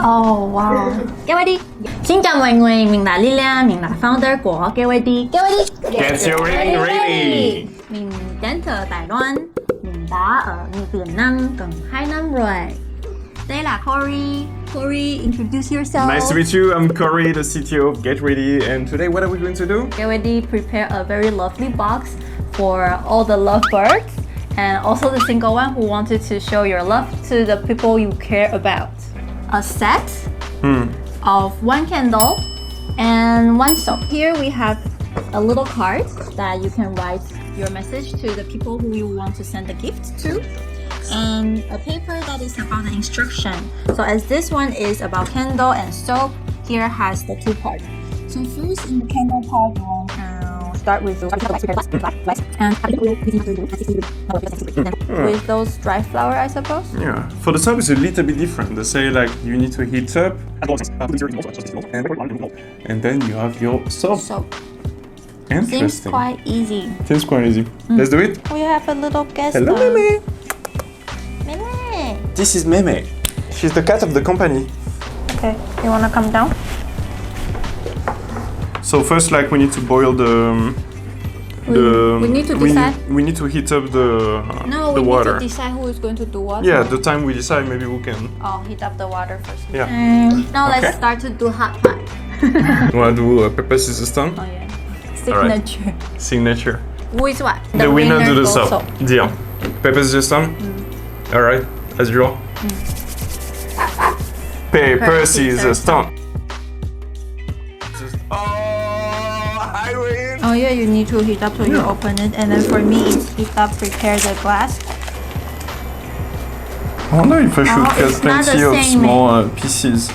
Oh wow. Getweady. Xin chào mọi người, mình là Lilia, mình là founder của Getweady. Getweady. Get your ring ready. Mình đến từ Đài Loan. Mình đã ở Việt Nam gần 2 năm rồi. Đây là Corey. Corey, introduce yourself. Nice to meet you. I'm Corey, the CTO of Getweady, and today what are we going to do? Getweady prepare a very lovely box for all the lovebirds and also the single one who wanted to show your love to the people you care about. A set of one candle and one soap. Here we have a little card that you can write your message to the people who you want to send the gift to, and a paper that is about the instruction. So as this one is about candle and soap, here has the two parts. So first in the candle part, we'll start with and with those dry flower, I suppose. Yeah. For the soap, it's a little bit different. They say like you need to heat up, and then you have your soap. Soap. Interesting. Seems quite easy. Seems quite easy. Let's do it. We have a little guest. Hello, Meme. Meme. This is Meme. She's the cat of the company. Okay, you wanna come down? So first, like we need to boil We need to decide. We need to heat up the No, we water. need to decide who is going to do what. Yeah, the time we decide, maybe we can. Oh, heat up the water first. Yeah. Now Okay. let's start to do hot pot. You wanna do paper, scissors, stone? Oh yeah. Alright. Signature. Signature. Who is what? The winner do the goes soap. Deal. Paper, scissors, stone? Alright, as usual. Paper, scissors, stone. Oh, I win! Oh yeah, you need to heat up so you open it, and then for me it's heat up, prepare the glass. I wonder if I should cut it's not the plenty of same, small pieces.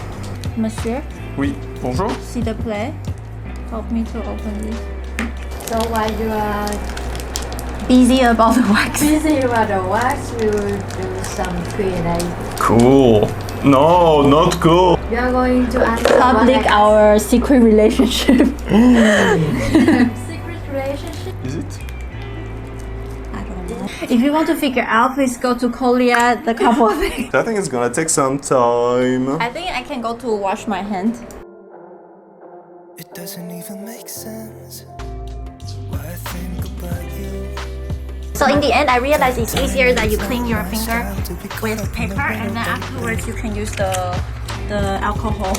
Monsieur, Oui, bonjour. see the play. Help me to open this. So while you are Busy about the wax. busy about the wax, we will do some Q&A. Cool. No, not cool. You are going to answer Public our secret relationship. secret relationship. Is it? I don't know. If you want to figure out, please go to Korea, the couple thing. I think it's gonna take some time. I think I can go to wash my hand. It doesn't even make sense. Why I think about you. So in the end, I realized it's easier that you clean your finger with paper, and then afterwards you can use the alcohol.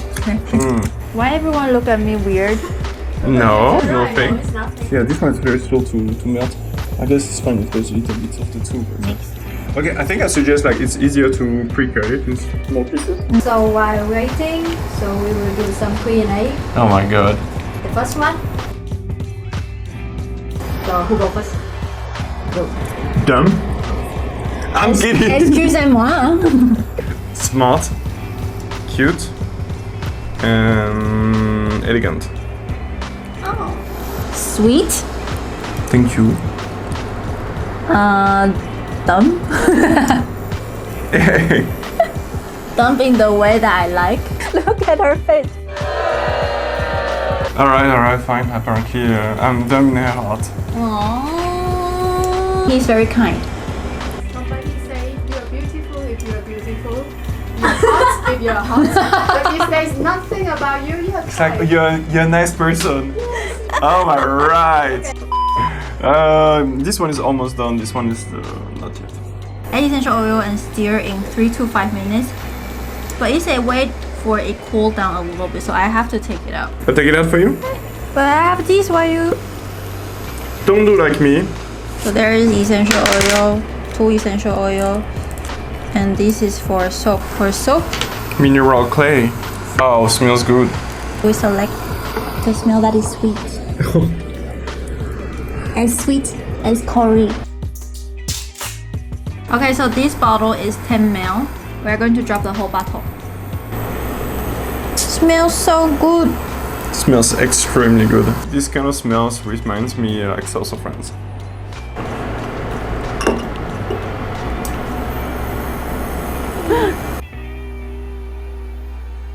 Why everyone look at me weird? No, No, nothing. it's nothing. Yeah, this one is very slow to melt. I guess it's fine if there's a little bit of the two. Okay, I think I suggest like it's easier to pre-cut it in small pieces. So while waiting, so we will do some Q&A. Oh my god. The first one. So who go first? Go. Dumb. I'm kidding. Excusez-moi. Smart, cute, and elegant. Oh. Sweet. Thank you. Dumb. Dumb in the way that I like. Look at her face. Alright, fine. Apparently, I'm dumb in her heart. Aww. He's very kind. Somebody say you're beautiful if you're beautiful. You're hot if you're hot. But if there's nothing about you, you're It's like you're a nice person. Oh my right. This one is almost done. This one is not yet. Add essential oil and stir in 3 to 5 minutes. But it said wait for it cool down a little bit, so I have to take it out. I'll take it out for you. But I have this while you. Don't do like me. So there is essential oil, 2 essential oil, and this is for soap. For soap, Mineral clay. Oh, smells good. we select the smell that is sweet. As sweet as Corey. Okay, so this bottle is 10 ml. We're going to drop the whole bottle. Smells so good. Smells extremely good. This kind of smells reminds me like South of France.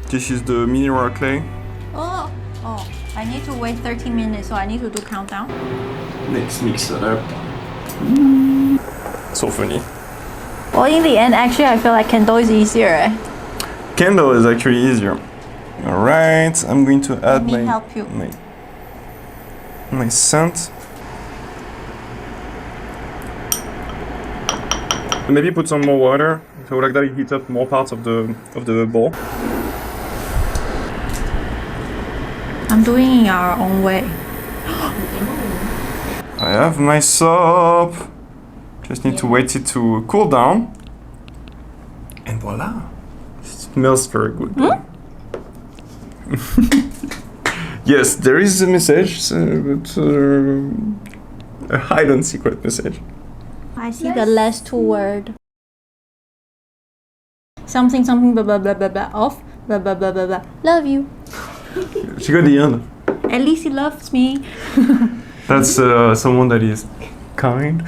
This is the mineral clay. Oh, I need to wait 30 minutes, so I need to do countdown. Let's mix it up. So funny. Well, in the end, actually, I feel like candle is easier. Candle is actually easier. Alright, I'm going to add Let me help you. my scent. Maybe put some more water, so like that it heats up more parts of the bowl. I'm doing it our own way. I have my soap. Just need to wait it to cool down. And voila. It smells very good. Yes, there is a message, but a hidden secret message. I see the last two words. Something blah blah blah blah blah off blah blah blah blah blah. Love you. She got the end. At least he loves me. That's someone that is kind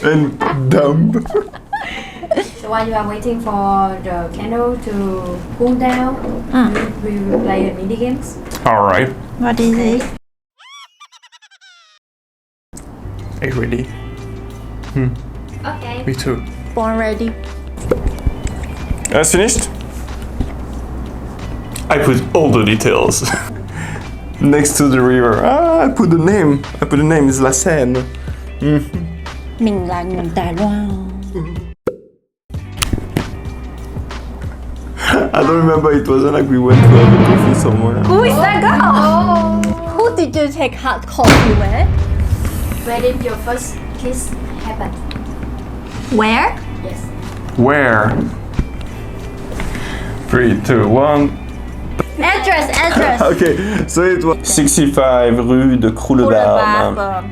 and dumb. So while you are waiting for the candle to cool down, we will play the mini games. Alright. What is it? Are you ready? Okay. Me too. Born ready. That's finished? I put all the details. Next to the river. I put the name. It's La Seine. Mình là người Đài Loan. I don't remember, it wasn't like we went to have a coffee somewhere. Who is that girl? Who did you take hot coffee with? Where did your first kiss happen? Where? Yes. Where? 3, 2, 1. Address. Okay, so it was 65 rue de Croulebarbe.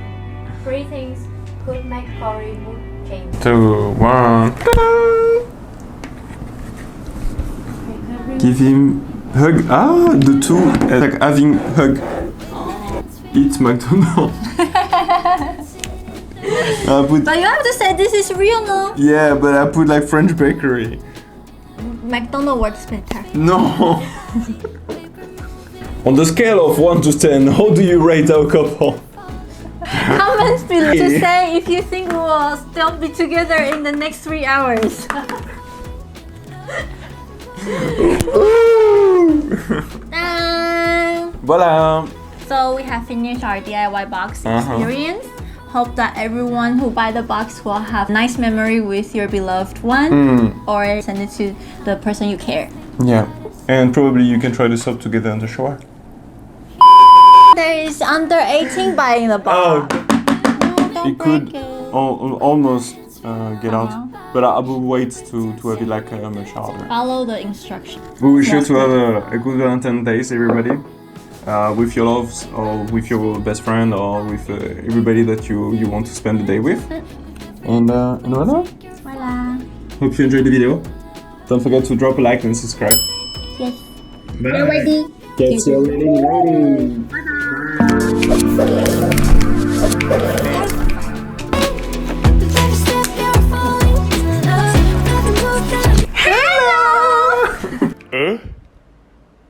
3 things could make Cory mood change. 2, 1. Give him hug. The two like having hug. Eat McDonald's. But you have to say this is real, no? Yeah, but I put like French bakery. McDonald's works better. No. On the scale of 1 to 10, how do you rate our couple? Comments below to say if you think we will still be together in the next 3 hours. Voila. So we have finished our DIY box experience. Hope that everyone who buy the box will have nice memory with your beloved one or send it to the person you care. Yeah, and probably you can try this up together on the shower. There is under 18 buying the box. It could almost get out, but I will wait to have it like much harder. Follow the instruction. We wish you to have a good Valentine Days, everybody. With your loves, or with your best friend, or with everybody that you want to spend the day with. And voila. Voila. Hope you enjoyed the video. Don't forget to drop a like and subscribe. Yes. Bye. We're ready. Get your ready. Bye.